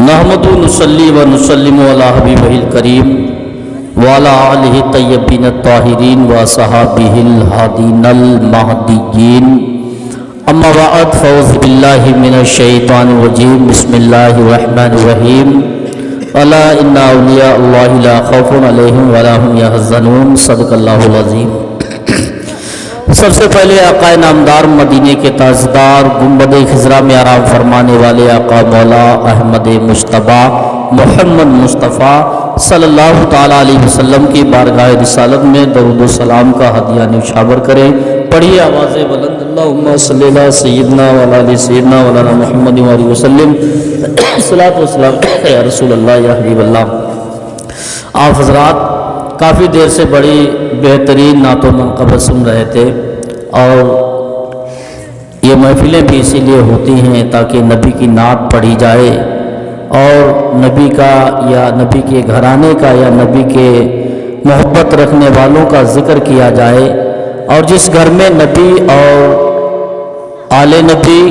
नहमदु नुसल्ली व नुसल्लिमु अला हबीबिहिल करीम व अला आलिहि तय्यबीन ताहिरीन व सहाबिहिल हादीनल महदिय्यीन अम्मा बअद फ़ऊज़ु बिल्लाहि मिनश शैतानिर रजीम बिस्मिल्लाहिर रहमानिर रहीम अला इन्ना औलिया अल्लाहि ला खौफुन अलैहिम व ला हुम यहज़नून सदक़ल्लाहुल अज़ीम। सबसे पहले आका नामदार मदीने के ताजदार गुंबद खिजरा में आराम फरमाने वाले आका मौला अहमद मुश्तबा मोहम्मद मुस्तफ़ा सल्लल्लाहु ताला अलैहि वसल्लम की बारगाह रिसालत में दरूद सलाम का हदिया निशावर करें। पढ़िए आवाज़ बुलंद अल्लाहुम्मा सल्ली अला सय्यिदना व अला आलि सय्यिदना व अला मुहम्मद व आलिहि वसल्लम सलातो वस्सलाम या रसूल अल्लाह या हबीब अल्लाह। आप हज़रात काफ़ी देर से बड़ी बेहतरीन नातो मनक़बत सुन रहे थे और ये महफिलें भी इसीलिए होती हैं ताकि नबी की नात पढ़ी जाए और नबी का या नबी के घराने का या नबी के मोहब्बत रखने वालों का ज़िक्र किया जाए। और जिस घर में नबी और आले नबी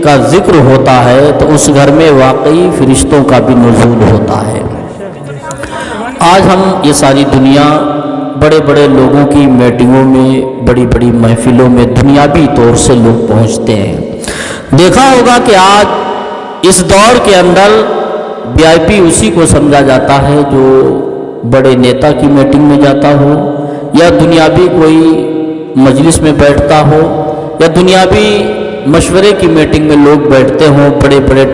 का ज़िक्र होता है तो उस घर में वाकई फ़रिश्तों का भी नुज़ूल होता है। आज हम ये सारी दुनिया बड़े बड़े लोगों की मीटिंगों में बड़ी बड़ी महफिलों में दुनियावी तौर से लोग पहुंचते हैं। देखा होगा कि आज इस दौर के अंदर वीआईपी उसी को समझा जाता है जो बड़े नेता की मीटिंग में जाता हो या दुनियावी कोई मजलिस में बैठता हो या दुनियावी मशवरे की मीटिंग में लोग बैठते हों। बड़े बड़े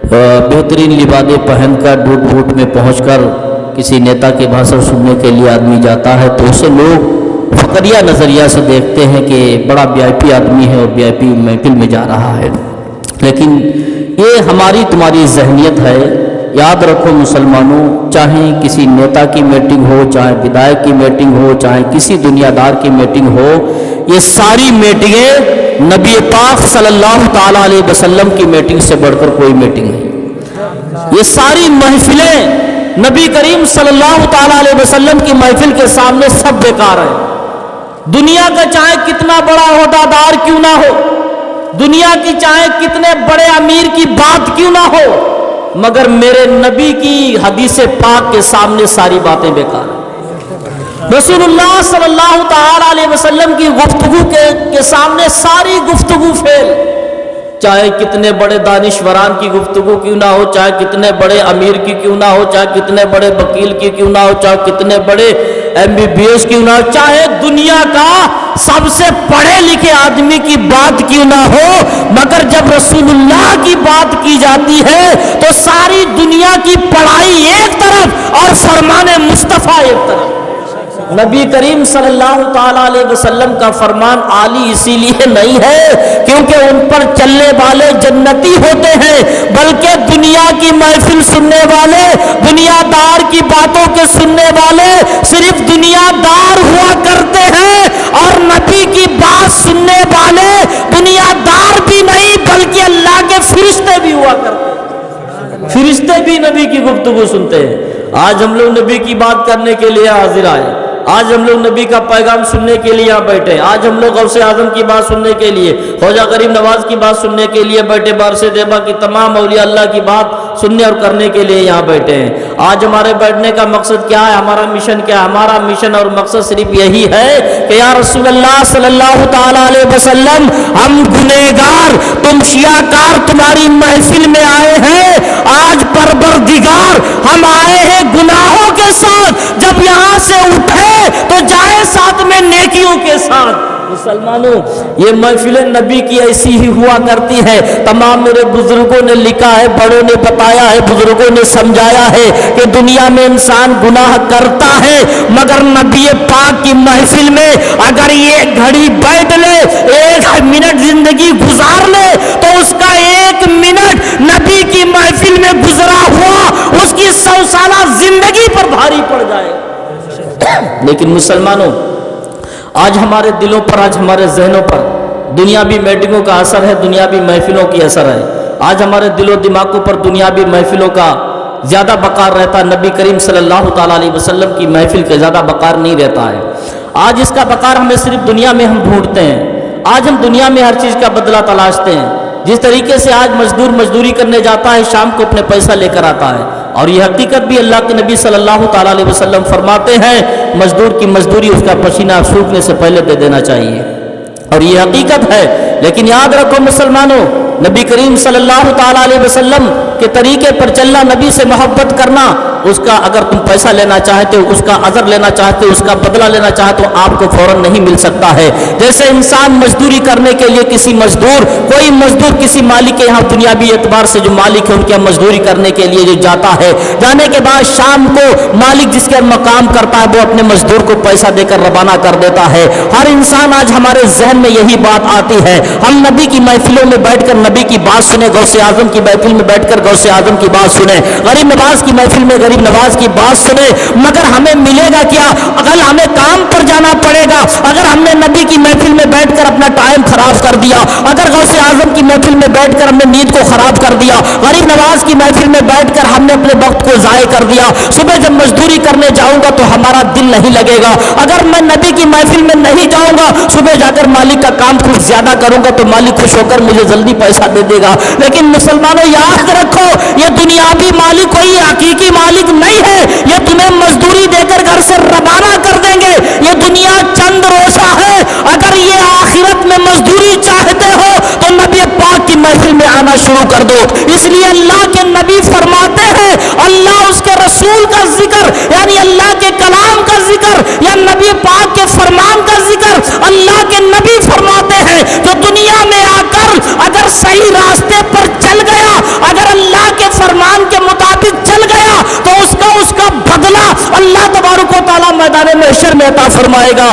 बेहतरीन लिबादे पहनकर डूट वूट में पहुंचकर किसी नेता के भाषण सुनने के लिए आदमी जाता है तो उसे लोग फकरिया नज़रिया से देखते हैं कि बड़ा वीआईपी आदमी है और वीआईपी महफिल में जा रहा है। लेकिन ये हमारी तुम्हारी जहनियत है। याद रखो मुसलमानों, चाहे किसी नेता की मीटिंग हो, चाहे विधायक की मीटिंग हो, चाहे किसी दुनियादार की मीटिंग हो, ये सारी मीटिंगें नबी पाक सल्लल्लाहु ताला अलैहि वसल्लम की मीटिंग से बढ़कर कोई मीटिंग नहीं। ये सारी महफिलें नबी करीम सल्लल्लाहु ताला अलैहि वसल्लम की महफिल के सामने सब बेकार है। दुनिया का चाहे कितना बड़ा ओहदादार क्यों ना हो, दुनिया की चाहे कितने बड़े अमीर की बात क्यों ना हो, मगर मेरे नबी की हदीस पाक के सामने सारी बातें बेकार हैं। रसूलुल्लाह सल्लल्लाहु ताला अलैहि वसल्लम की गुफ्तगू के सामने सारी गुफ्तगू फेल। चाहे कितने बड़े दानिश्वरान की गुफ्तगू क्यों ना हो, चाहे कितने बड़े अमीर की क्यों ना हो, चाहे कितने बड़े वकील की क्यों ना हो, चाहे कितने बड़े MBBS क्यों ना हो, चाहे दुनिया का सबसे पढ़े लिखे आदमी की बात क्यों ना हो, मगर जब रसूलुल्लाह की बात की जाती है तो सारी दुनिया की पढ़ाई एक तरफ और फरमाने मुस्तफ़ा एक तरफ। नबी करीम सल्लल्लाहु ताला अलैहि वसल्लम का फरमान आली इसीलिए नहीं है क्योंकि उन पर चलने वाले जन्नती होते हैं, बल्कि दुनिया की महफिल सुनने वाले, दुनियादार की बातों के सुनने वाले सिर्फ दुनियादार हुआ करते हैं और नबी की बात सुनने वाले दुनियादार भी नहीं बल्कि अल्लाह के फरिश्ते भी हुआ करते हैं। फरिश्ते भी नबी की गुफ्तगू सुनते हैं। आज हम लोग नबी की बात करने के लिए हाजिर आए, आज हम लोग नबी का पैगाम सुनने के लिए यहाँ बैठे, आज हम लोग गौसे आजम की बात सुनने के लिए, ख्वाजा गरीब नवाज की बात सुनने के लिए बैठे, बारसे देबा की तमाम औलिया अल्लाह की बात सुनने और करने के लिए यहाँ बैठे हैं। आज हमारे बैठने का मकसद क्या है, हमारा मिशन क्या है? हमारा मिशन और मकसद सिर्फ यही है कि या रसूलुल्लाह सल्लल्लाहु ताला अलैहि वसल्लम, हम गुनहगार, तुम शियाकार तुम्हारी महफिल में आए हैं। आज परवरदिगार हम आए हैं गुनाहों के साथ, जब यहाँ से उठे तो जाए साथ में नेकियों के साथ। मुसलमानों, ये महफिलें नबी की ऐसी ही हुआ करती है। तमाम मेरे बुजुर्गों ने लिखा है, बड़ों ने बताया है, बुजुर्गों ने समझाया है कि दुनिया में इंसान गुनाह करता है, मगर नबी पाक की महफिल में अगर ये घड़ी बैठ ले, एक मिनट जिंदगी गुजार ले, तो उसका एक मिनट नबी की महफिल में गुजरा हुआ उसकी 100 साला जिंदगी पर भारी पड़ जाए। लेकिन मुसलमानों, आज हमारे दिलों पर, आज हमारे जहनों पर दुनियावी मीटिंगों का असर है, दुनियावी महफिलों की असर है। आज हमारे दिलों दिमागों पर दुनियावी महफिलों का ज़्यादा बकार रहता है, नबी करीम सल्लल्लाहु ताला अलैहि वसल्लम की महफिल का ज़्यादा बकार नहीं रहता है। आज इसका बकार हमें सिर्फ दुनिया में हम ढूंढते हैं, आज हम दुनिया में हर चीज़ का बदला तलाशते हैं। جس طریقے سے آج مزدور مزدوری کرنے جاتا ہے شام کو اپنے پیسہ لے کر آتا ہے، اور یہ حقیقت بھی اللہ کے نبی صلی اللہ تعالیٰ علیہ وسلم فرماتے ہیں مزدور کی مزدوری اس کا پسینہ سوکھنے سے پہلے دے دینا چاہیے، اور یہ حقیقت ہے۔ لیکن یاد رکھو مسلمانوں، نبی کریم صلی اللہ تعالیٰ علیہ وسلم کے طریقے پر چلنا، نبی سے محبت کرنا، اس کا اگر تم پیسہ لینا چاہتے ہو، اس کا اجر لینا چاہتے ہو، اس کا بدلہ لینا چاہتے ہو، آپ کو فوراً نہیں مل سکتا ہے۔ جیسے انسان مزدوری کرنے کے لیے کوئی مزدور کسی مالک کے یہاں دنیاوی اعتبار سے جو مالک ہے ان کے یہاں مزدوری کرنے کے لیے جو جاتا ہے، جانے کے بعد شام کو مالک جس کے مقام کرتا ہے وہ اپنے مزدور کو پیسہ دے کر روانہ کر دیتا ہے۔ ہر انسان آج ہمارے ذہن میں یہی بات آتی ہے، ہم نبی کی محفلوں میں بیٹھ کر نبی کی بات سنیں، غوث اعظم کی محفل میں بیٹھ کر غوث اعظم کی بات سنیں، غریب نواز کی محفل میں غریب نواز کی بات سنیں، مگر ہمیں ملے گا کیا؟ اگر ہمیں کام پر جانا پڑے گا، اگر ہم نے نبی کی محفل میں بیٹھ کر اپنا ٹائم خراب کر دیا، اگر غوث اعظم کی محفل میں بیٹھ کر ہم نے نیند کو خراب کر دیا، غریب نواز کی محفل میں بیٹھ کر ہم نے اپنے وقت کو ضائع کر دیا، صبح جب مزدوری کرنے جاؤں گا تو ہمارا دل نہیں لگے گا، اگر میں نبی کی محفل میں نہیں جاؤں گا، صبح جا کر مالک کا کام کچھ زیادہ کروں گا تو مالک خوش ہو کر مجھے جلدی پیسہ دے دے گا۔ لیکن مسلمانوں یاد رکھو، یہ دنیاوی مالک کوئی حقیقی مالک نہیں ہے، یہ تمہیں مزدوری دے کر گھر سے روانہ کر دیں گے۔ یہ دنیا چند روزہ ہے، اگر یہ آخرت میں مزدوری چاہتے ہو تو نبی پاک کی محفل میں آنا شروع کر دو۔ اس لیے اللہ کے نبی فرماتے ہیں، اللہ اس کے رسول کا ذکر یعنی اللہ کے کلام کا ذکر یا نبی پاک کے فرمان کا ذکر، اللہ کے نبی فرماتے ہیں جو دنیا میں آ کر اگر صحیح راستے پر چل گیا، اگر اللہ کے فرمان کے مطابق چل گیا تو اس کا بدلہ اللہ تبارک و تعالیٰ میدان محشر میں عطا فرمائے گا،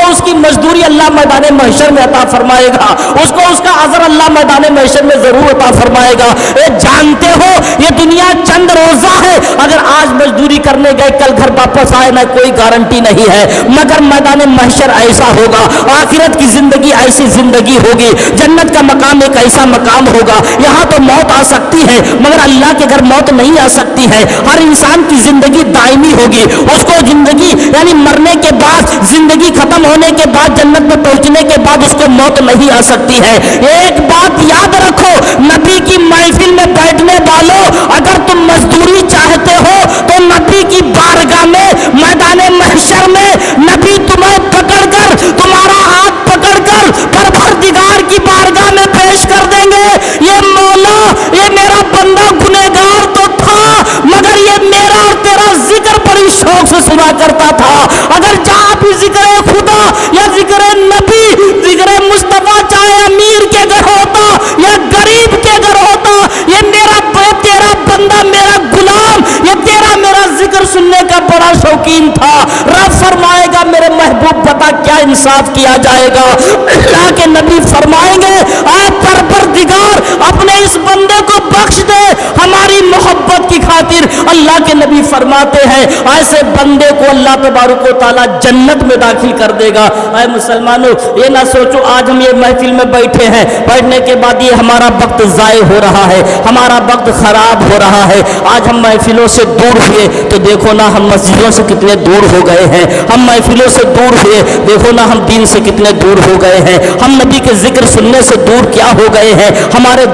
اس کی مزدوری اللہ میدان محشر میں عطا فرمائے گا، اس کا اجر اللہ میدان محشر میں ضرور عطا فرمائے گا۔ جانتے ہو یہ دنیا چند روزہ ہے، اگر آج مزدوری کرنے گئے کل گھر واپس آئے نہ کوئی گارنٹی نہیں ہے، مگر میدان محشر ایسا ہوگا، آخرت کی زندگی ایسی زندگی ہوگی، جنت کا مقام ایک ایسا مقام ہوگا، یہاں تو موت آ سکتی ہے مگر اللہ کے گھر موت نہیں آ سکتی ہے۔ ہر انسان کی زندگی دائمی ہوگی، اس کو زندگی یعنی مرنے کے بعد، زندگی ختم ہونے کے بعد، جنت میں پہنچنے کے بعد اس کو موت نہیں آ سکتی ہے۔ ایک بات یاد رکھو، نبی کی محفل میں بیٹھنے والوں، اگر تم مزدوری چاہتے ہو تو نبی کی بارگاہ میں میدان محشر میں نبی تمہیں پکڑ کر، تمہارا ہاتھ پکڑ کر پروردگار کی بارگاہ میں پیش کر دیں گے، یہ مولا یہ میرا بندہ گنہگار تو تھا مگر یہ میرا اور تیرا ذکر بڑی شوق سے سنا کرتا تھا، اگر جہاں بھی ذکر خدا یا ذکر نبی، ذکر مصطفیٰ چاہے امیر کے گھر ہوتا یا غریب کے گھر ہوتا، یہ میرا تیرا بندہ، میرا غلام، یہ تیرا میرا ذکر سننے کا بڑا شوقین تھا۔ رب فرمائے گا میرے محبوب بتا کیا انصاف کیا جائے گا؟ اللہ کے نبی فرمائیں گے اے پروردگار اپنے اس بندے کو بخش دے ہماری محبت کی خاطر۔ اللہ کے نبی فرماتے ہیں ایسے بندے کو اللہ تبارک و تعالیٰ جنت میں داخل کر دے گا۔ اے مسلمانوں یہ نہ سوچو آج ہم یہ محفل میں بیٹھے ہیں، بیٹھنے کے بعد یہ ہمارا وقت ضائع ہو رہا ہے، ہمارا وقت خراب ہو رہا ہے۔ آج ہم محفلوں سے دور ہوئے تو دیکھو نا ہم مسجدوں سے کتنے دور ہو گئے ہیں، ہم محفلوں سے دور ہوئے دیکھو نا ہم دین سے کتنے دور ہو گئے ہیں، ہم نبی کے ذکر سننے سے دور کیا ہو گئے ہیں، ہمارے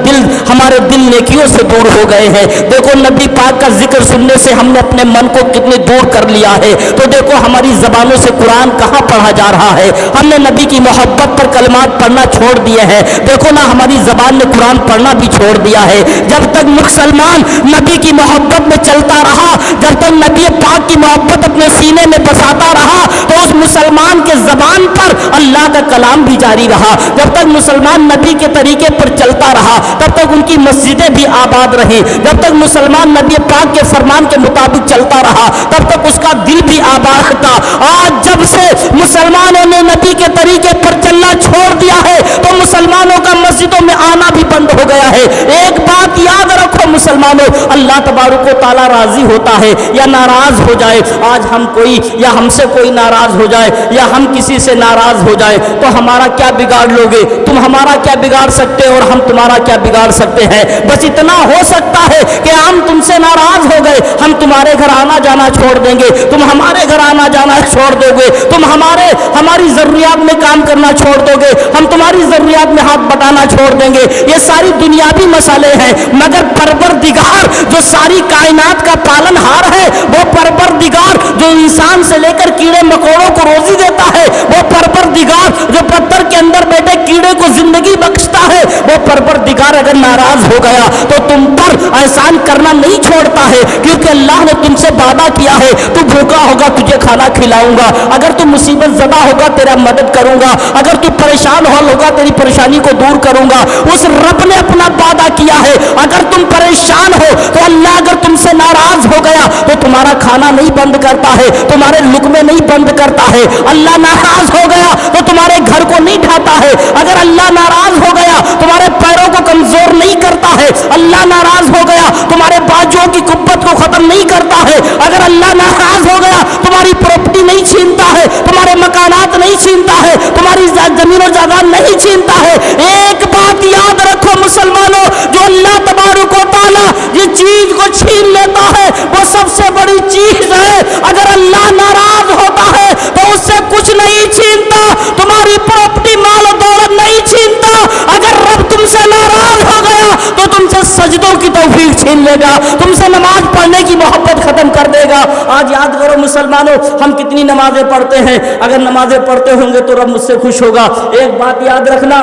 دل نیکیوں سے دور ہو گئے ہیں۔ دیکھو نبی پاک کا ذکر سننے سے ہم نے اپنے من کو کتنے دور کر لیا ہے، تو دیکھو ہماری زبانوں سے قرآن کہاں پڑھا جا رہا ہے، ہم نے نبی کی محبت پر کلمات پڑھنا چھوڑ دیے ہیں۔ دیکھو نا ہماری زبان نے قرآن پڑھنا بھی چھوڑ دیا ہے۔ جب تک مسلمان نبی کی محبت میں چلتا رہا، جب تک نبی پاک کی محبت اپنے سینے میں بساتا رہا تو اس مسلمان کے زبان پر اللہ کا کلام بھی جاری رہا۔ جب تک مسلمان نبی کے طریقے پر چلتا رہا تب تک ان کی مسجدیں بھی آباد رہی، جب تک مسلمان نبی پاک کے فرمان کے مطابق چلتا رہا تب تک اس کا دل بھی آباد تھا۔ آج جب سے مسلمانوں نے نبی کے طریقے پر چلنا چھوڑ دیا ہے تو مسلمانوں کا مسجدوں میں آنا بھی بند ہو گیا ہے۔ ایک بات یاد رکھو مسلمانوں، اللہ تبارک و تعالیٰ راضی ہوتا ہے یا ناراض ہو جائے، آج ہم کوئی یا ہم سے کوئی ناراض ہو جائے یا ہم کسی سے ناراض ہو جائے تو ہمارا کیا بگاڑ لوگے؟ تم ہمارا کیا بگاڑ سکتے اور ہم تمہارا کیا بگاڑ سکتے ہیں؟ بس اتنا ہو سکتا ہے کہ ہم تم سے ناراض ہو گئے है हम तुम्हारे घर आना जाना छोड़ देंगे, तुम हमारे घर आना जाना छोड़ दोगे, तुम हमारी ज़रूरियात में काम करना छोड़ दोगे, हम तुम्हारी ज़रूरियात में हाथ बटाना छोड़ देंगे। ये सारी दुनियावी मसाले हैं, मगर परवरदिगार जो सारी कायनात का पालनहार है, वो परवरदिगार जो इंसान से लेकर कीड़े मकोड़ों को रोजी देता है, वो परवरदिगार जो पत्थर के अंदर बैठे कीड़े को जिंदगी बख्शता है, वो परवरदिगार अगर नाराज हो गया तो तुम पर एहसान करना नहीं छोड़ता है, क्योंकि अल्लाह ने तुमसे वादा किया है तू भूखा होगा तुझे खाना खिलाऊंगा, अगर तू मुसीबत ज़दा होगा तेरा मदद करूंगा, अगर तू परेशान होगा तेरी परेशानी को दूर करूंगा। उस रब ने अपना वादा किया है। अगर तुम परेशान हो तो अल्लाह अगर तुमसे नाराज हो गया तो तुम्हारा खाना नहीं बंद करता है, तुम्हारे लुकमे नहीं बंद करता है। अल्लाह नाराज हो गया तो तुम्हारे घर को नहीं ढाता है। अगर अल्लाह नाराज हो गया तुम्हारे पैरों को कमजोर नहीं करता है। अल्लाह नाराज हो गया तुम्हारे बाजुओं की कुब्बत को खत्म नहीं करता है। अगर अल्लाह नाराज हो गया तुम्हारी प्रॉपर्टी नहीं छीनता है, तुम्हारे मकानात नहीं छीनता है, तुम्हारी जमीन और जायदाद नहीं छीनता है। एक बात याद रखो मुसलमानों, जो अल्लाह तबारक व तआला ये चीज को छीन लेता है वो सबसे बड़ी चीज है। अगर अल्लाह नाराज होता है तो उससे कुछ नहीं छीनता, तुम्हारी प्रॉपर्टी माल और दौलत नहीं छीनता। अगर रब तुमसे नाराज हो गया तो तुमसे सजदों की तौफीक छीन लेगा, तुमसे नमाज पढ़ने की मोहब्बत खत्म कर देगा। आज याद करो मुसलमानों, हम कितनी नमाजें पढ़ते हैं, अगर नमाजें पढ़ते होंगे तो रब मुझसे खुश होगा। एक बात याद रखना,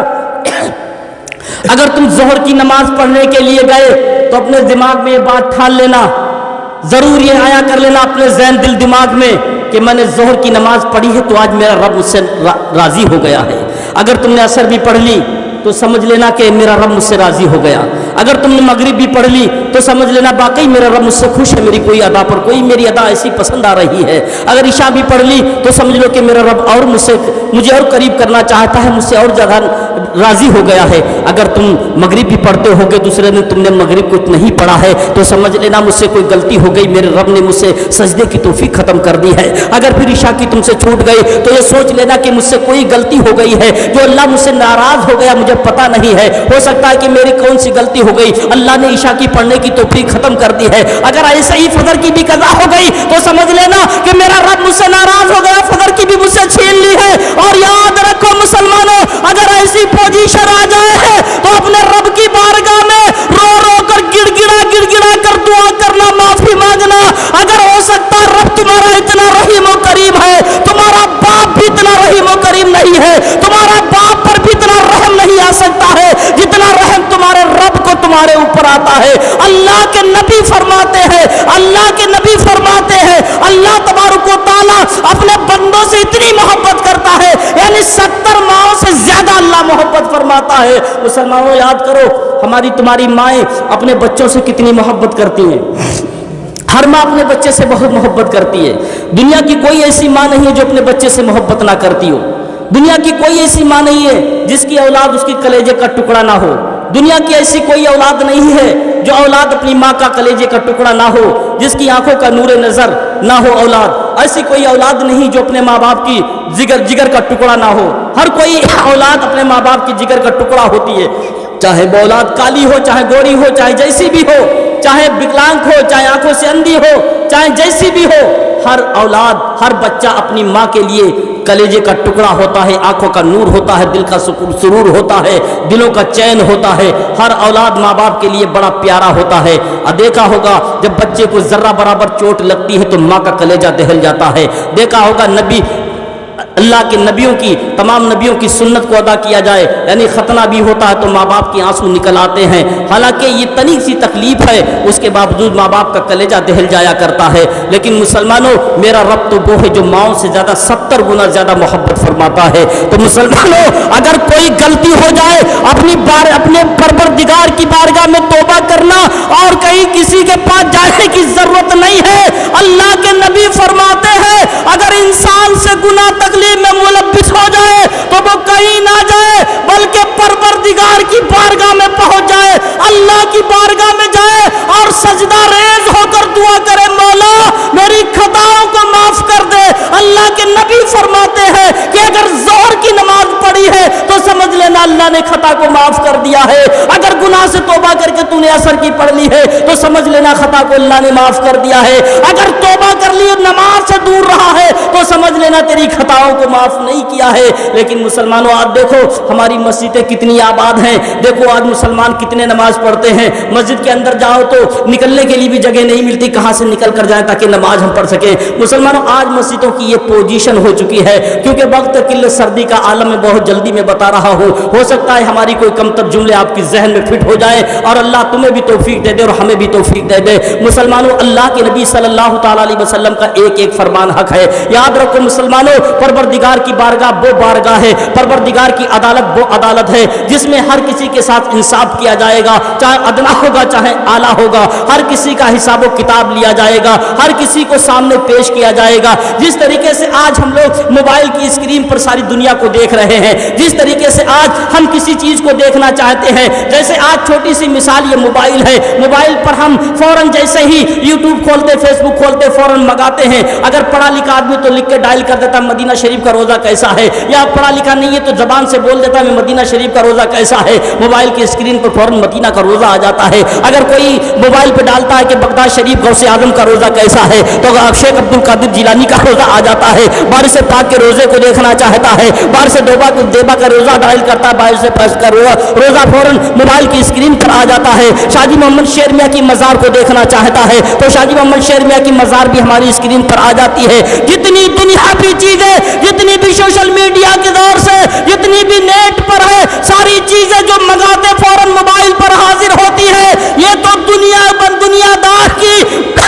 अगर तुम जोहर की नमाज पढ़ने के लिए गए तो अपने दिमाग में ये बात ठान लेना, जरूर ये आया कर लेना अपने ज़हन दिल दिमाग में कि मैंने जोहर की नमाज पढ़ी है तो आज मेरा रब मुझसे राजी हो गया है। अगर तुमने असर भी पढ़ ली तो समझ लेना कि मेरा रब मुझसे राजी हो गया। अगर तुमने मगरिब भी पढ़ ली तो समझ लेना वाकई मेरा रब मुझसे खुश है, मेरी कोई अदा पर कोई मेरी अदा ऐसी पसंद आ रही है। अगर इशा भी पढ़ ली तो समझ लो कि मेरा रब और मुझे और करीब करना चाहता है, मुझसे और ज़्यादा राजी हो गया है। अगर तुम मगरिब भी पढ़ते होगे दूसरे दिन तुमने मगरिब को नहीं पढ़ा है तो समझ लेना मुझसे कोई गलती हो गई, मेरे रब ने मुझसे सजदे की तौफीक खत्म कर दी है। अगर फिर इशा की तुमसे छूट गई तो ये सोच लेना कि मुझसे कोई गलती हो गई है, जो अल्लाह मुझसे नाराज हो गया मुझे पता नहीं है। हो सकता है कि मेरी कौन सी गलती हो गई, अल्लाह ने इशा की पढ़ने की तौफीक खत्म कर दी है। अगर ऐसे ही फजर की भी कज़ा हो गई तो समझ लेना कि मेरा रब मुझसे नाराज हो गया, फजर की भी मुझसे छीन ली है। और याद रखो मुसलमानों, अगर ऐसी पोजीशन आ जाए तो अपने रब की बारगाह में रो रो कर गिड़गिड़ा कर दुआ करना, माफी मांगना। अगर हो सकता रब तुम्हारा इतना रहीम और करीम है, तुम्हारा बाप भी इतना रहीम और करीम नहीं है, तुम्हारा बाप पर भी इतना रहम नहीं आ सकता है जितना रहम तुम्हारे रब को तुम्हारे ऊपर आता है। अल्लाह के नबी फरमाते हैं, अल्लाह तबारक व तआला अपने बंदों से इतनी मोहब्बत करता है, यानी 70 माओं से ज्यादा अल्लाह मोहब्बत फरमाता है। मुसलमानों याद करो, हमारी तुम्हारी माएँ अपने बच्चों से कितनी मोहब्बत करती हैं। हर माँ अपने बच्चे से बहुत मोहब्बत करती है। दुनिया की कोई ऐसी माँ नहीं है जो अपने बच्चे से मोहब्बत ना करती हो। दुनिया की कोई ऐसी माँ नहीं है जिसकी औलाद उसकी कलेजे का टुकड़ा ना हो। दुनिया की ऐसी कोई औलाद नहीं है जो औलाद अपनी माँ का कलेजे का टुकड़ा ना हो, जिसकी आंखों का नूर नज़र ना हो औलाद। ऐसी कोई औलाद नहीं जो अपने माँ बाप की जिगर का टुकड़ा ना हो। हर कोई औलाद अपने माँ बाप की जिगर का टुकड़ा होती है, चाहे वो औलाद काली हो, चाहे गोरी हो, चाहे जैसी भी हो, चाहे विकलांग हो, चाहे आंखों से अंधी हो, चाहे जैसी भी हो। हर औलाद, हर बच्चा अपनी माँ के लिए कलेजे का टुकड़ा होता है, आंखों का नूर होता है, दिल का सुरूर होता है, दिलों का चैन होता है। हर औलाद माँ बाप के लिए बड़ा प्यारा होता है। देखा होगा जब बच्चे को जर्रा बराबर चोट लगती है तो माँ का कलेजा दहल जाता है। देखा होगा नबी अल्लाह के नबियों की, तमाम नबियों की सुन्नत को अदा किया जाए, यानी खतना भी होता है तो माँ बाप के आंसू निकल आते हैं। हालांकि ये तनी सी तकलीफ है, उसके बावजूद माँ बाप का कलेजा दहल जाया करता है। लेकिन मुसलमानों, मेरा रब तो वो है जो माओं से ज़्यादा 70 गुना ज़्यादा मोहब्बत फरमाता है। तो मुसलमानों, अगर कोई गलती हो जाए अपने परवरदिगार की बारगाह में तौबा करना और कहीं किसी के पास जाने की जरूरत नहीं है। अल्लाह के नबी फरमाते हैं अगर इंसान से गुनाह तकलीफ में मुलब्बिस हो जाए तो वो कहीं ना जाए बल्कि परवरदिगार की बारगाह में पहुंच जाए, अल्लाह की बारगाह में जाए और सजदा रेज होकर दुआ करे, मौला मेरी खताओं को माफ कर दे। अल्लाह के नबी फरमाते हैं कि अगर जोहर की नमाज पढ़ी है तो समझ लेना अल्लाह ने खता को माफ कर दिया है। अगर गुनाह से तौबा करके तूने असर की पढ़ ली है तो समझ लेना खता को अल्लाह ने माफ कर दिया है। अगर तौबा कर ली और नमाज से दूर रहा है तो समझ लेना तेरी खताओं को माफ नहीं किया है। लेकिन मुसलमानों आज देखो हमारी मस्जिदें कितनी आबाद हैं, देखो आज मुसलमान कितने नमाज पढ़ते हैं। मस्जिद के अंदर जाओ तो निकलने के लिए भी जगह नहीं मिलती, कहाँ से निकल कर जाए ताकि नमाज हम पढ़ सके। मुसलमानों आज मस्जिदों की ये पोजीशन हो चुकी है, क्योंकि वक्त किल्लत सर्दी का आलम में बहुत जल्दी में बता रहा हूँ, हो सकता है हमारी कोई कमतर जुमले आपकी जहन में फिट हो जाए और अल्लाह तुम्हें भी तौफीक दे दे और हमें भी तौफीक दे दे। मुसलमानों अल्लाह के नबी सल्लल्लाहु ताला अलैहि वसल्लम का एक एक फरमान हक है। याद रखो मुसलमानों, परवरदिगार की बारगाह वो बारगाह है, परवरदिगार की अदालत वो अदालत है जिसमें हर किसी के साथ इंसाफ किया जाएगा, चाहे अदना होगा चाहे आला होगा, हर किसी का हिसाब किताब लिया जाएगा, हर किसी को सामने पेश किया जाएगा। जिस तरीके से आज हम लोग मोबाइल की स्क्रीन पर सारी दुनिया को देख रहे हैं, जिस तरीके से आज हम किसी चीज को देखना चाहते हैं, जैसे आज छोटी सी मिसाल ये मोबाइल है, मोबाइल पर हम फौरन जैसे ही यूट्यूब खोलते फेसबुक खोलते फौरन मंगाते हैं। अगर पढ़ा लिखा आदमी तो लिख के डायल कर देता मदीना शरीफ का रोजा कैसा है, या पढ़ा लिखा नहीं है तो जबान से बोल देता मैं मदीना शरीफ का रोजा कैसा है, मोबाइल की स्क्रीन पर फौरन मदीना का रोजा आ जाता है। अगर कोई मोबाइल पे डालता है कि बगदाद शरीफ गौसे आजम का रोजा कैसा है तो शेख अब्दुल कादिर जिलानी का रोजा आ जाता है। बारिश से पाक के रोजे को देखना चाहता है, बारिश से देबा का रोजा डायल करता है, बारिश से पाक का रोजा फौरन मोबाइल की स्क्रीन पर आ जाता है। शाजी मोहम्मद शेर मियां की मजार को देखना चाहता है तो शाजी मोहम्मद शेर मियां की मजार भी हमारी स्क्रीन पर आ जाती है। जितनी दुनियावी चीजें, जितनी भी सोशल मीडिया के दौर से, जितनी भी नेट पर है, सारी चीजें जो मंगाते फौरन मोबाइल पर हाजिर होती है। ये तो दुनियादार की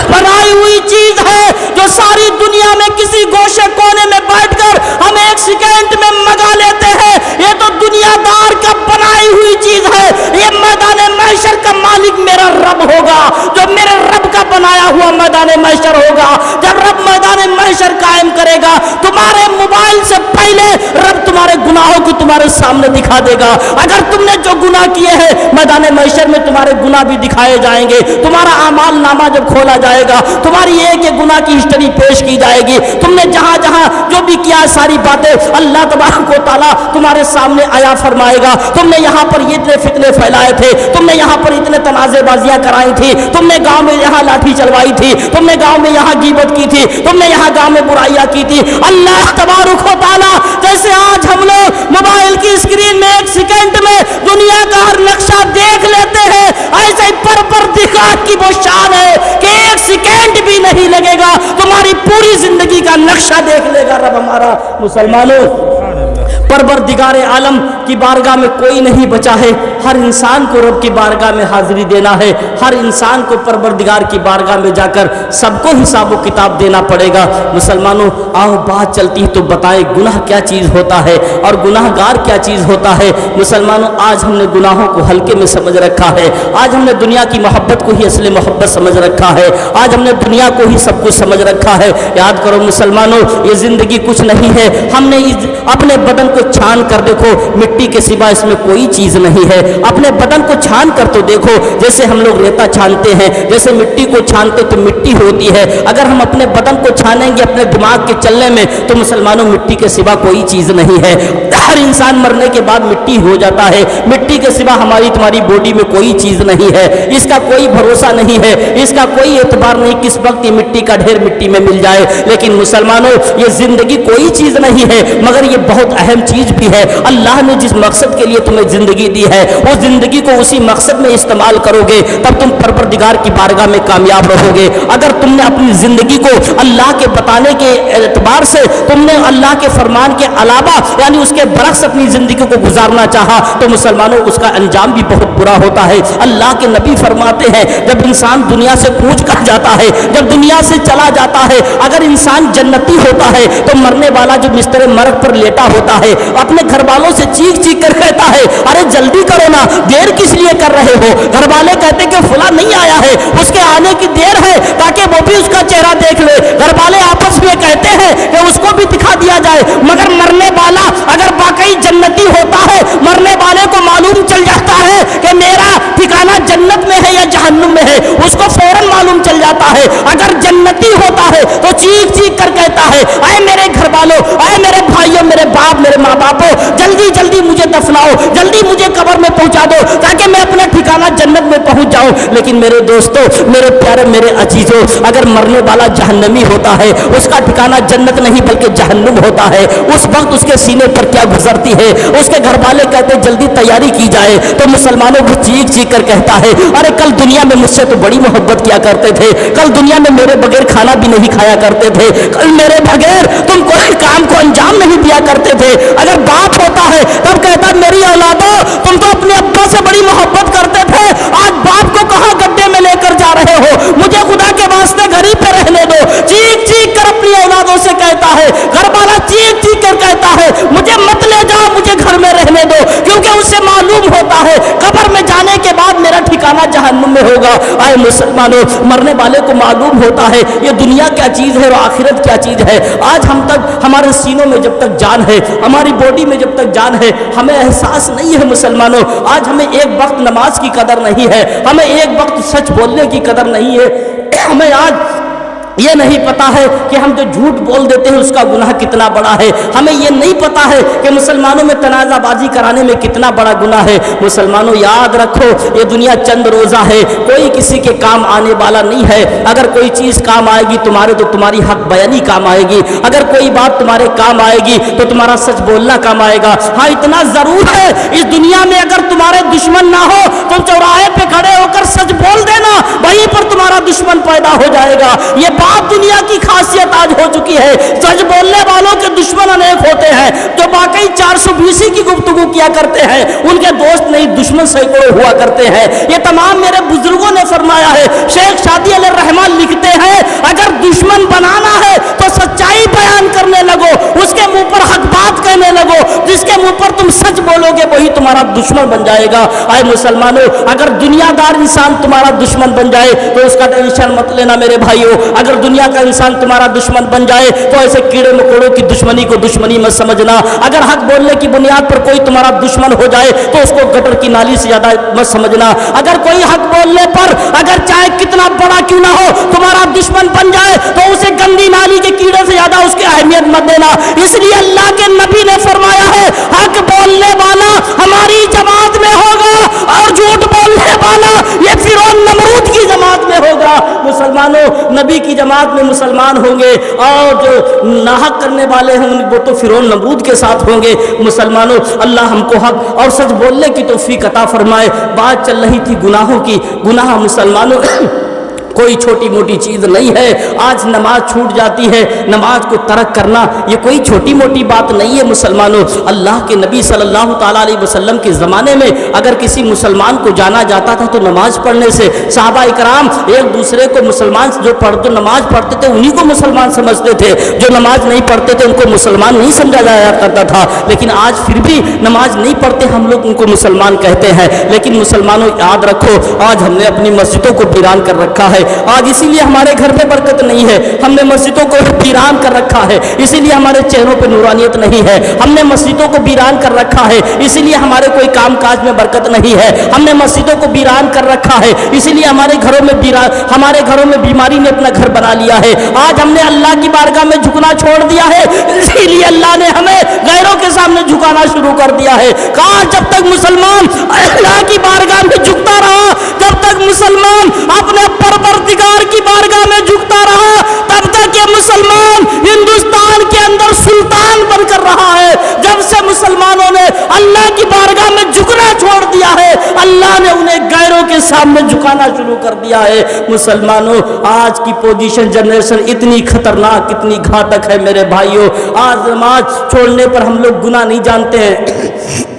बनाई हुई चीज है जो सारी दुनिया में किसी गोशे कोने में बैठकर हम एक सेकंड में मंगा लेते हैं। ये तो दुनियादार का बनाई हुई चीज है। ये मैदान महशर का मालिक मेरा रब होगा, जो मेरे रब का बनाया हुआ मैदान महशर होगा। जब रब मैदान महशर कायम करेगा, तुम्हारे मोबाइल से पहले रब तुम्हारे गुनाहों को तुम्हारे सामने दिखा देगा। अगर तुमने जो गुनाह किए हैं मैदान महशर में तुम्हारे गुनाह भी दिखाए जाएंगे। तुम्हारा आमाल नामा जब खोला जाएगा तुम्हारी एक एक गुनाह की हिस्ट्री पेश की जाएगी। तुमने जहां जहां जो भी किया सारी बातें अल्लाह तबारक व तआला तुम्हारे सामने आया फरमाएगा। तुमने यहाँ पर ये इतने फितने फैलाए थे, तुमने यहाँ पर इतने तनाज़ेबाजियां कराई थी, तुमने गांव में यहाँ लाठी चलवाई थी, तुमने गांव में यहाँ गीबत की थी, तुमने यहाँ गांव में बुराइयां की थी। अल्लाह तबारक व तआला जैसे आज हम लोग मोबाइल की स्क्रीन में एक सेकंड में दुनिया का हर नक्शा देख लेते हैं, ऐसे ही परवरदिगार की वो शान है कि एक सेकंड भी नहीं लगेगा तुम्हारी पूरी जिंदगी का नक्शा देख लेगा रब हमारा। मुसलमानों, परवरदिगार आलम की बारगाह में कोई नहीं बचा है। हर इंसान को रब की बारगाह में हाजिरी देना है। हर इंसान को परवरदिगार की बारगाह में जाकर सबको हिसाब व किताब देना पड़ेगा। मुसलमानों, आओ बात चलती है तो बताएं गुनाह क्या चीज़ होता है और गुनाहगार क्या चीज़ होता है। मुसलमानों, आज हमने गुनाहों को हल्के में समझ रखा है। आज हमने दुनिया की मोहब्बत को ही असली मोहब्बत समझ रखा है। आज हमने दुनिया को ही सब कुछ समझ रखा है। याद करो मुसलमानों, ये जिंदगी कुछ नहीं है। हमने अपने बदन को छान कर देखो, मिट्टी के सिवा इसमें कोई चीज नहीं है। अपने बदन को छान कर तो देखो, जैसे हम लोग रेता छानते हैं, जैसे मिट्टी को छानते तो मिट्टी होती है। अगर हम अपने बदन को छानेंगे अपने दिमाग के चलने में तो मुसलमानों मिट्टी के सिवा कोई चीज नहीं है। हर इंसान मरने के बाद मिट्टी हो जाता है। मिट्टी के सिवा हमारी तुम्हारी बॉडी में कोई चीज नहीं है। इसका कोई भरोसा नहीं है, इसका कोई एतबार नहीं किस वक्त ये मिट्टी का ढेर मिट्टी में मिल जाए। लेकिन मुसलमानों, ये जिंदगी कोई चीज नहीं है मगर ये बहुत अहम चीज भी है। अल्लाह ने जिस मकसद के लिए तुम्हें जिंदगी दी है उस जिंदगी को उसी मकसद में इस्तेमाल करोगे तब तुम परवरदिगार की बारगाह में कामयाब रहोगे। अगर तुमने अपनी जिंदगी को अल्लाह के बताने के एतबार से तुमने अल्लाह के फरमान के अलावा यानी उसके बरक्स अपनी जिंदगी को गुजारना चाहा तो मुसलमानों उसका अंजाम भी बहुत बुरा होता है। अल्लाह के नबी फरमाते हैं जब इंसान दुनिया से कूच कर जाता है, जब दुनिया से चला जाता है, अगर इंसान जन्नती होता है तो मरने वाला जो बिस्तर मरग पर लेटा होता है अपने घर वालों से चीख चीख कर कहता है अरे जल्दी करो ना, देर किस लिए कर रहे हो। घर वाले कहते कि फला नहीं आया है, उसके आने की देर है ताकि वो भी उसका चेहरा देख ले। घर वाले आपस में कहते हैं कि उसको भी दिखा दिया जाए। मगर मरने वाला अगर वाकई जन्नती होता है, मरने वाले को मालूम चल जाता है कि मेरा ठिकाना जन्नत में है या जहन्नुम में है, उसको फौरन मालूम चल जाता है। अगर जन्नती होता है تو چیخ چیخ کر کہتا ہے اے میرے گھر والوں، اے میرے بھائیوں، میرے باپ، میرے ماں باپوں، جلدی جلدی مجھے دفناؤ، جلدی مجھے قبر میں پہنچا دو تاکہ میں اپنا ٹھکانہ جنت میں پہنچ جاؤں۔ لیکن میرے دوستوں، میرے پیارے، میرے عزیزوں، اگر مرنے والا جہنمی ہوتا ہے، اس کا ٹھکانہ جنت نہیں بلکہ جہنم ہوتا ہے، اس وقت اس کے سینے پر کیا گزرتی ہے؟ اس کے گھر والے کہتے جلدی تیاری کی جائے، تو مسلمانوں کو چیخ چیخ کر کہتا ہے ارے کل دنیا میں مجھ سے تو بڑی محبت کیا کرتے تھے، کل دنیا میں میرے بغیر کھانا بھی نہیں کھایا کرتے تھے، کل میرے بغیر تم کوئی کام کو انجام نہیں دیا کرتے تھے۔ اگر باپ ہوتا ہے تب کہتا میری اولادو تم تو اپنے ابا سے بڑی محبت کرتے تھے، آج باپ کو کہاں گڈھے میں لے کر جا رہے ہو، مجھے خدا کے واسطے گھر ہی پہ رہنے دو۔ چیخ چیخ کر اپنی اولادوں سے کہتا ہے، گھر والا چیخ چیخ کر کہتا ہے مجھے مت لے جاؤ، مجھے گھر میں رہنے دو، کیونکہ اسے معلوم ہوتا ہے قبر میں جانے کے بعد میرا ٹھکانہ جہنم میں ہوگا۔ اے مسلمانوں، مرنے والے کو معلوم ہوتا ہے یہ دنیا کیا چیز ہے اور آخرت کیا چیز ہے۔ آج ہم تک ہمارے سینوں میں جب تک جان ہے، ہماری باڈی میں جب تک جان ہے، ہمیں احساس نہیں ہے مسلمانوں، آج ہمیں ایک وقت نماز کی قدر نہیں ہے، ہمیں ایک وقت سچ بولنے کی قدر نہیں ہے، ہمیں آج یہ نہیں پتا ہے کہ ہم جو جھوٹ بول دیتے ہیں اس کا گناہ کتنا بڑا ہے، ہمیں یہ نہیں پتا ہے کہ مسلمانوں میں تنازع بازی کرانے میں کتنا بڑا گناہ ہے۔ مسلمانوں یاد رکھو یہ دنیا چند روزہ ہے، کوئی کسی کے کام آنے والا نہیں ہے۔ اگر کوئی چیز کام آئے گی تمہارے تو تمہاری حق بیانی کام آئے گی، اگر کوئی بات تمہارے کام آئے گی تو تمہارا سچ بولنا کام آئے گا۔ ہاں اتنا ضرور ہے اس دنیا میں اگر تمہارے دشمن نہ ہو تو چوراہے پہ کھڑے ہو کر سچ بول دینا، وہیں پر تمہارا دشمن پیدا ہو جائے گا۔ یہ بات دنیا کی خاصیت آج ہو چکی ہے، سچ بولنے والوں کے دشمن انیک ہوتے ہیں، جو باقی 420 کی گفتگو کیا کرتے ہیں ان کے دوست نہیں دشمن سینکڑوں ہوا کرتے ہیں۔ یہ تمام میرے بزرگوں نے فرمایا ہے۔ شیخ شادی علیہ الرحمن لکھتے ہیں اگر دشمن بنانا ہے تو سچائی بیان کرنے لگو، اس کے منہ پر حق بات کہنے لگو، جس کے منہ پر تم سچ بولو گے وہی تمہارا دشمن بن جائے گا۔ اے مسلمانوں، اگر دنیا دار انسان تمہارا دشمن بن جائے تو اس کا ٹینشن مت لینا میرے بھائیوں، اگر دنیا کا انسان تمہارا دشمن بن جائے تو ایسے کیڑے مکوڑوں کی دشمنی کو دشمنی مت سمجھنا۔ اگر حق بولنے کی بنیاد پر کوئی تمہارا دشمن ہو جائے تو اس کو گٹر کی نالی سے زیادہ مت سمجھنا۔ اگر کوئی حق بولنے پر اگر چاہے کتنا بڑا کیوں نہ ہو تمہارا دشمن بن جائے تو اسے گندی نالی کے کیڑے سے زیادہ اس کی اہمیت مت دینا۔ اس لیے اللہ کے نبی نے فرمایا ہے حق بولنے والا ہماری جماعت میں ہوگا اور جھوٹ بولنے والا یہ فرعون نمرود کی جماعت میں ہوگا۔ مسلمانوں، نبی کی جماعت میں مسلمان ہوں گے اور جو ناحق کرنے والے ہیں وہ تو فرعون نمرود کے ساتھ ہوں گے۔ مسلمانوں، اللہ ہم کو حق اور سچ بولنے کی توفیق عطا فرمائے۔ بات چل رہی تھی گناہوں کی، گناہ مسلمانوں کوئی چھوٹی موٹی چیز نہیں ہے۔ آج نماز چھوٹ جاتی ہے، نماز کو ترک کرنا یہ کوئی چھوٹی موٹی بات نہیں ہے۔ مسلمانوں، اللہ کے نبی صلی اللہ تعالیٰ علیہ وسلم کے زمانے میں اگر کسی مسلمان کو جانا جاتا تھا تو نماز پڑھنے سے صحابہ اکرام ایک دوسرے کو مسلمان جو نماز پڑھتے تھے انہی کو مسلمان سمجھتے تھے، جو نماز نہیں پڑھتے تھے ان کو مسلمان نہیں سمجھا جایا کرتا تھا۔ لیکن آج پھر بھی نماز نہیں پڑھتے ہم لوگ ان کو مسلمان کہتے ہیں۔ لیکن مسلمانوں یاد رکھو آج ہم نے اپنی مسجدوں کو ویران کر رکھا ہے، آج اسی لیے ہمارے گھر پہ برکت نہیں ہے، ہم نے مسجدوں کو ویران کر رکھا ہے، اسی لیے ہمارے چہروں پہ نورانیت نہیں ہے، ہم نے مسجدوں کو ویران کر رکھا ہے، اسی لیے ہمارے کوئی کام کاج میں برکت نہیں ہے، ہم نے مسجدوں کو ویران کر رکھا ہے، اسی لیے ہمارے گھروں میں بیماری نے اپنا گھر بنا لیا ہے۔ آج ہم نے اللہ کی بارگاہ میں جھکنا چھوڑ دیا ہے، اسی لیے اللہ نے ہمیں غیروں کے سامنے جھکانا شروع کر دیا ہے۔ کہاں جب تک مسلمان اللہ کی بارگاہ میں جھکتا رہا، جب تک مسلمان اپنے پروردگار کی بارگاہ میں جھکتا رہا، تب تک یہ مسلمان ہندوستان کے اندر سلطان بن کر رہا ہے۔ جب سے مسلمانوں نے اللہ کی بارگاہ میں جھکنا چھوڑ دیا ہے، اللہ نے انہیں غیروں کے سامنے جھکانا شروع کر دیا ہے۔ مسلمانوں، آج کی پوزیشن جنریشن اتنی خطرناک، اتنی گھاتک ہے میرے بھائیوں۔ آج نماز چھوڑنے پر ہم لوگ گناہ نہیں جانتے ہیں،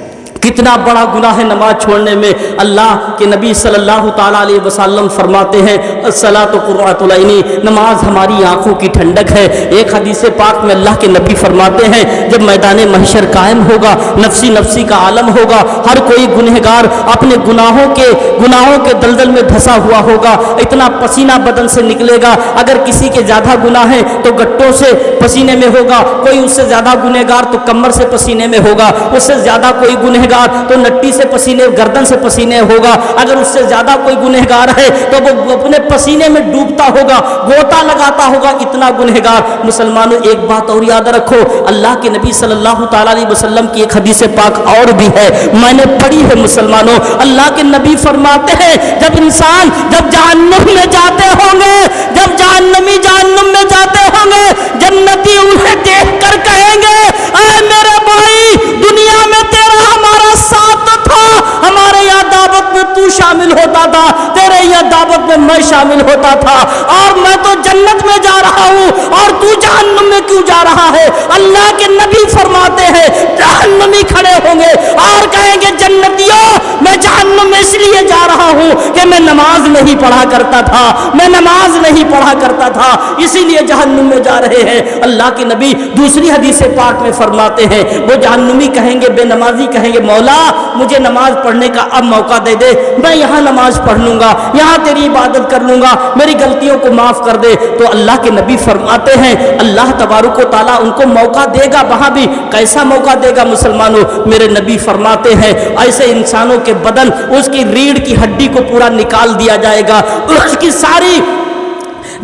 کتنا بڑا گناہ ہے نماز چھوڑنے میں۔ اللہ کے نبی صلی اللہ تعالیٰ علیہ وسلم فرماتے ہیں الصلاۃ قرۃ العین، نماز ہماری آنکھوں کی ٹھنڈک ہے۔ ایک حدیث پاک میں اللہ کے نبی فرماتے ہیں جب میدان محشر قائم ہوگا، نفسی نفسی کا عالم ہوگا، ہر کوئی گنہگار اپنے گناہوں کے دلدل میں دھسا ہوا ہوگا، اتنا پسینہ بدن سے نکلے گا، اگر کسی کے زیادہ گناہ ہیں تو گٹوں سے پسینے میں ہوگا، کوئی اس سے زیادہ گنہگار تو کمر سے پسینے میں ہوگا، اس سے زیادہ کوئی گنہگار गुनहगार तो नट्टी से पसीने, गर्दन से पसीने होगा, अगर उससे ज्यादा कोई गुनहगार है तो वो अपने पसीने में डूबता होगा, गोता लगाता होगा, इतना गुनहगार। मुसलमानों एक बात और याद रखो, अल्लाह के नबी सल्लल्लाहु ताला अलैहि वसल्लम की एक हदीस पाक और भी है, मैंने पढ़ी है। मुसलमानों अल्लाह के नबी फरमाते हैं जब इंसान जब जहन्नुम में जाते होंगे, जब जहन्नमी जहन्नुम में जाते होंगे, जन्नती उन्हें देख कर कहेंगे, अरे मेरे भाई दुनिया में तेरा हमारा साथ था, हमारे यहाँ दावत में तू शामिल होता था, तेरे यहाँ दावत में मैं शामिल होता था, और मैं तो जन्नत में जा रहा हूँ और तू जहन्नुम में क्यों जा रहा है। अल्लाह के नबी फरमाते हैं जहन्नमी खड़े होंगे और कहेंगे जन्नतियों मैं जहन्नुम में इसलिए जा रहा हूँ कि मैं नमाज नहीं पढ़ा करता था, मैं नमाज नहीं पढ़ा करता था, इसीलिए जहन्नुम में जा रहे हैं। अल्लाह के नबी दूसरी हदीस पाक में फरमाते हैं वो जहन्नुमी कहेंगे, बेनमाजी कहेंगे, मौला मुझे नमाज पढ़ने का अब मौका दे दे, मैं यहाँ नमाज पढ़ लूंगा, यहाँ तेरी इबादत कर लूंगा, मेरी गलतियों को माफ कर दे। तो अल्लाह के नबी फरमाते हैं अल्लाह तबारक व तआला उनको मौका देगा, वहां भी कैसा मौका देगा मुसलमानों, मेरे नबी फरमाते हैं ऐसे इंसानों के बदन उसकी रीढ़ की हड्डी को पूरा निकाल दिया जाएगा, उसकी सारी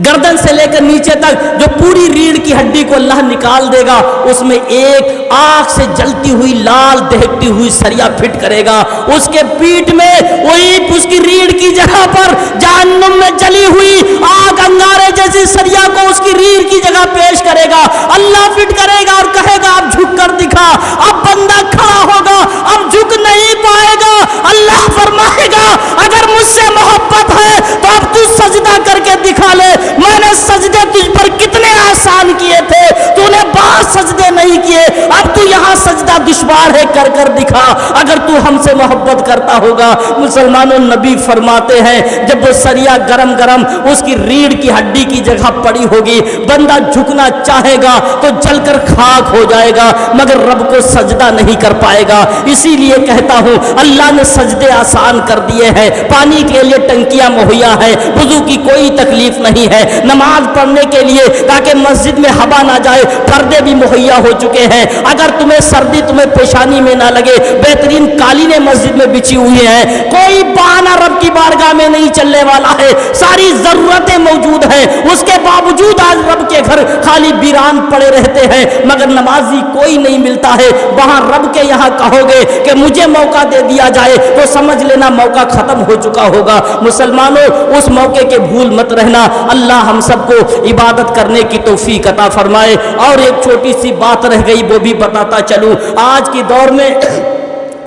गर्दन से लेकर नीचे तक जो पूरी रीढ़ की हड्डी को अल्लाह निकाल देगा, उसमें एक आग से जलती हुई लाल दहकती हुई सरिया फिट करेगा, उसके पीठ में वही उसकी रीढ़ की जगह पर जहन्नुम में जली हुई आग अंगारे जैसी सरिया को उसकी रीढ़ की जगह पेश करेगा, अल्लाह फिट करेगा और कहेगा अब झुक कर दिखा। अब बंदा खड़ा होगा, अब झुक नहीं पाएगा। अल्लाह फरमाएगा अगर मुझसे मोहब्बत है तो अब तू सजदा करके दिखा ले, मैंने सजदे तुझ पर कितने आसान किए थे, तूने बात सजदे नहीं किए, अब तू यहाँ सजदा दुश्वार है कर कर दिखा, अगर तू हमसे मोहब्बत करता होगा। मुसलमानों नबी फरमाते हैं जब वो सरिया गरम गरम उसकी रीढ़ की हड्डी की जगह पड़ी होगी, बंदा झुकना चाहेगा तो जलकर खाक हो जाएगा, मगर रब को सजदा नहीं कर पाएगा। इसीलिए कहता हूँ अल्लाह ने सजदे आसान कर दिए हैं, पानी के लिए टंकियां मुहैया है, वुजू की कोई तकलीफ नहीं है, नमाज पढ़ने के लिए ताकि मस्जिद में हवा ना जाए पर्दे भी मुहैया हो चुके हैं, अगर तुम्हें सर्दी तुम्हें पेशानी में ना लगे बेहतरीन कालीने मस्जिद में बिछी हुई है, कोई बहाना रब की बारगाह में नहीं चलने वाला है, सारी जरूरतें मौजूद हैं, उसके बावजूद आज रब के घर खाली वीरान पड़े रहते हैं, मगर नमाजी कोई नहीं मिलता है। वहां रब के यहाँ कहोगे कि मुझे मौका दे दिया जाए तो समझ लेना मौका खत्म हो चुका होगा। मुसलमानों उस मौके के भूल मत रहना। अल्लाह हम सबको इबादत करने की तौफीक अता फरमाए। और एक छोटी सी बात रह गई वो भी बताता चलूं, आज के दौर में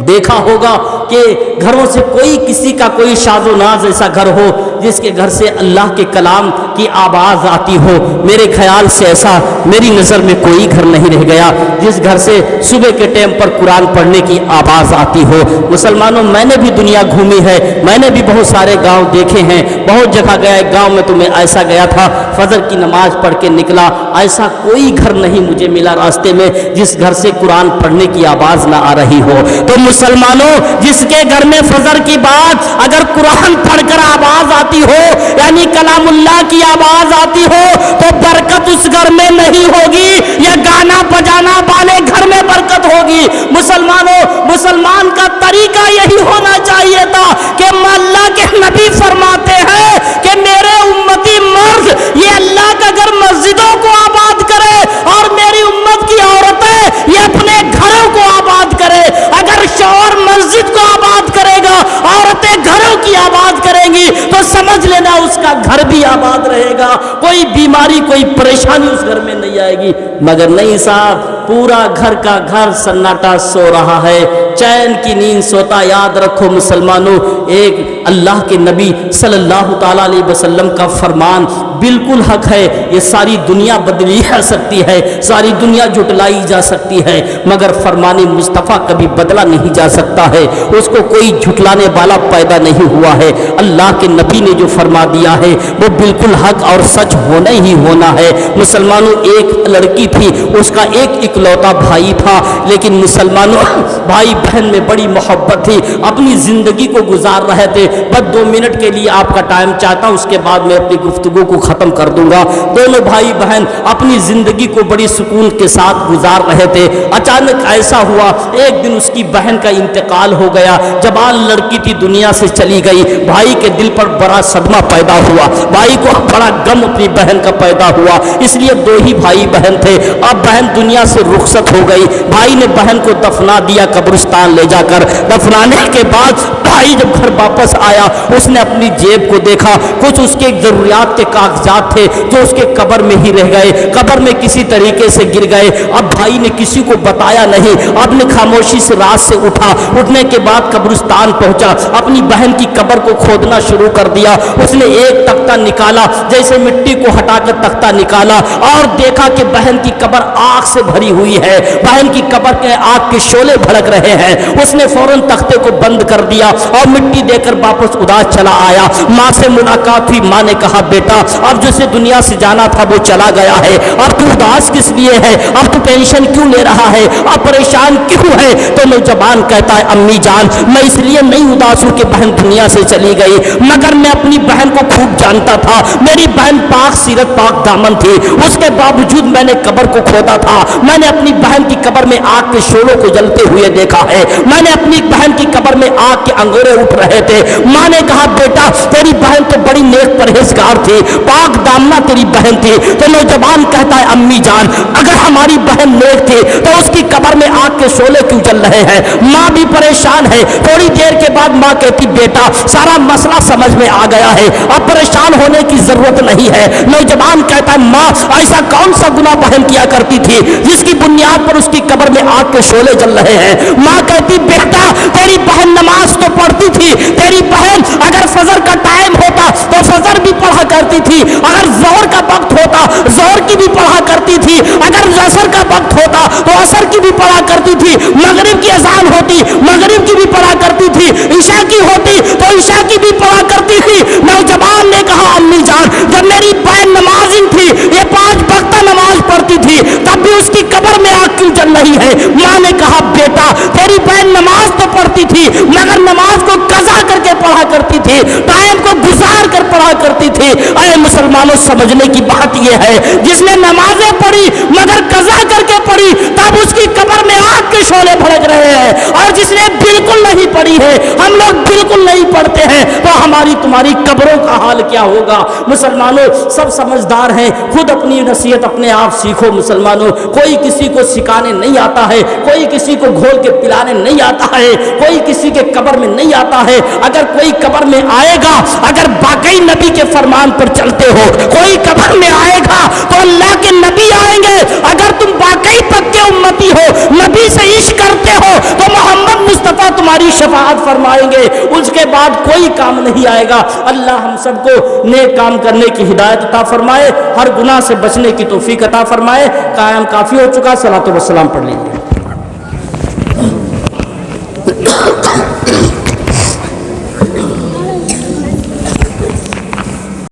देखा होगा कि घरों से कोई किसी का कोई शाज़ो नाज ऐसा घर हो जिसके घर से अल्लाह के कलाम की आवाज़ आती हो। मेरे ख्याल से ऐसा मेरी नज़र में कोई घर नहीं रह गया जिस घर से सुबह के टाइम पर कुरान पढ़ने की आवाज़ आती हो। मुसलमानों मैंने भी दुनिया घूमी है, मैंने भी बहुत सारे गांव देखे हैं, बहुत जगह गया। एक गांव में तो मैं ऐसा गया था फजर की नमाज पढ़ के निकला, ऐसा कोई घर नहीं मुझे मिला रास्ते में जिस घर से कुरान पढ़ने की आवाज़ ना आ रही हो। तो मुसलमानों जिसके घर में फजर की बात अगर कुरान पढ़कर आवाज आती हो यानी कलामुल्लाह की आवाज आती हो तो बरकत उस घर में नहीं होगी, या गाना बजाना वाले घर में बरकत होगी। मुसलमानों मुसलमान का तरीका यही होना चाहिए था कि अल्लाह के नबी फरमाते हैं कि मेरे उम्मती मर्द ये अल्लाह का घर मस्जिदों को आबाद करे और मेरी उम्मत की औरतें ये अपने घरों को आबाद करे। अगर शौहर मस्जिद को आबाद करेगा, औरतें घरों की आबाद करेंगी तो समझ लेना उसका घर भी आबाद रहेगा, कोई बीमारी कोई परेशानी उस घर में नहीं आएगी। मगर नहीं साहब, पूरा घर का घर सन्नाटा सो रहा है, चैन की नींद सोता। याद रखो मुसलमानों, एक अल्लाह के नबी सल्लल्लाहु ताला अलैहि वसल्लम का फरमान बिल्कुल हक है। ये सारी दुनिया बदली जा सकती है, सारी दुनिया जुटलाई जा सकती है, मगर फरमाने मुस्तफ़ा कभी बदला नहीं जा सकता है, उसको कोई झुटलाने वाला पैदा नहीं हुआ है। अल्लाह के नबी ने जो फरमा दिया है वो बिल्कुल हक और सच होना ही होना है। मुसलमानों एक लड़की थी, उसका एक इकलौता भाई था, लेकिन मुसलमानों भाई बहन में बड़ी मोहब्बत थी, अपनी ज़िंदगी को गुजार रहे थे। बस 2 मिनट के लिए आपका टाइम चाहता हूँ, उसके बाद मैं अपनी गुफ्तगू को ख़त्म कर दूंगा। दोनों भाई बहन अपनी ज़िंदगी को बड़ी सुकून के साथ गुजार रहे थे। अचानक ऐसा हुआ, एक दिन उसकी बहन का इंतकाल हो गया। जवान लड़की थी, दुनिया से चली गई। भाई के दिल पर बड़ा सदमा पैदा हुआ, भाई को बड़ा गम अपनी बहन का पैदा हुआ। इसलिए 2 ही भाई बहन थे। अब बहन दुनिया से रुखसत हो गई। भाई ने बहन को दफना दिया कब्रिस्तान ले जाकर। दफनाने के बाद भाई जब घर वापस आया, उसने अपनी जेब को देखा, कुछ उसके जरूरियात के कागजात थे जो उसके कब्र में ही रह गए, कब्र में किसी तरीके से गिर गए। अब भाई ने किसी को बताया नहीं, अपने खामोशी से रात से उठा। उठने के बाद कब्रिस्तान पहुंचा, अपनी बहन की कब्र को खोदना शुरू कर दिया। उसने एक तख्ता निकाला, जैसे मिट्टी को हटाकर तख्ता निकाला और देखा कि बहन की कब्र आग से भरी हुई है, बहन की कब्र के आग के शोले भड़क रहे हैं। उसने फौरन तख्ते को बंद कर दिया और मिट्टी देकर वापस उदास चला आया। माँ से मुलाकात हुई, माँ ने कहा बेटा अब जिसे दुनिया से जाना था वो चला गया है, अब तू उदास किस लिए है, अब तू टेंशन क्यों ले रहा है, अब परेशान क्यों है। तो नौजवान कहता है अम्मी जान मैं इसलिए नहीं उदास हूँ कि बहन दुनिया से चली गई, मगर मैं अपनी बहन को खूब जानता था। मेरी बहन पाक सीरत पाक दामन थी, उसके बावजूद मैंने कब्र को खोदा था। मैंने अपनी बहन की कब्र में आग के शोलों को जलते हुए देखा है, मैंने अपनी बहन की कब्र में आग के अंगोरे उठ रहे थे। माँ ने कहा बेटा तेरी बहन तो बड़ी नेक परहेजगार थी, पाक दामना तेरी बहन थी। तो नौजवान कहता है अम्मी जान अगर हमारी बहन नेक थी तो उसकी कब्र में आग के शोले क्यों जल रहे हैं। माँ भी परेशान है। थोड़ी देर के बाद माँ कहती बेटा सारा मसला समझ में आ गया है, अब परेशान होने की जरूरत नहीं है। नौजवान कहता है माँ ऐसा कौन सा गुनाह बहन किया करती थी जिसकी बुनियाद पर उसकी कब्र में आग के शोले जल रहे हैं। माँ कहती बेटा तेरी बहन नमाज तो पढ़ती थी, तेरी बहन अगर फजर का टाइम होता तो फजर भी पढ़ा करती थी, अगर जोहर का वक्त होता जोहर की भी पढ़ा करती थी, अगर असर का वक्त होता तो असर की भी पढ़ा करती थी, मगरिब की अजान होती मगरिब की भी पढ़ा करती थी, ईशा की होती तो ईशा की भी पढ़ा करती थी। नौजवान ने कहा अम्मी जान जब मेरी बहन नमाज़िन थी, ये 5 वक्त नमाज पढ़ती थी, तब भी उसकी कब्र में आग क्यों जल रही है। माँ ने कहा बेटा तेरी बहन नमाज तो पढ़ती थी मगर नमाज को कज़ा करके पढ़ा करती थी, टाइम को गुजार कर पढ़ा करती थी। अरे मुसलमानों समझने की बात यह है जिसने नमाजें पढ़ी मगर कज़ा करके पढ़ी तब उसकी कब्र में आग के शोले भड़क रहे हैं, और जिसने बिल्कुल नहीं पढ़ी है, हम लोग बिल्कुल नहीं पढ़ते हैं, तो हमारी तुम्हारी कब्रों का हाल क्या होगा। मुसलमानों सब समझदार हैं, खुद अपनी नसीहत अपने आप सीखो। मुसलमानों कोई किसी को सिखाने नहीं आता है, कोई किसी को घोल के पिलाने नहीं आता है, कोई किसी के कब्र में नहीं आता है। अगर कोई कब्र में आएगा, अगर वाकई नबी के फरमान पर चलते हो, कोई कब्र में आएगा तो अल्लाह के नबी आएंगे। अगर तुम वाकई पक्के उम्मती हो, नबी से इश्क करते हो तो मोहम्मद मुस्तफ़ा तुम्हारी शफाअत फरमाएंगे, उसके बाद कोई काम नहीं आएगा। अल्लाह हम सबको नेक काम करने की हिदायत अता फरमाए, हर गुनाह से बचने की तौफीक अता फरमाए। कायम काफ़ी हो चुका, सलातो व सलाम पढ़ लीजिए।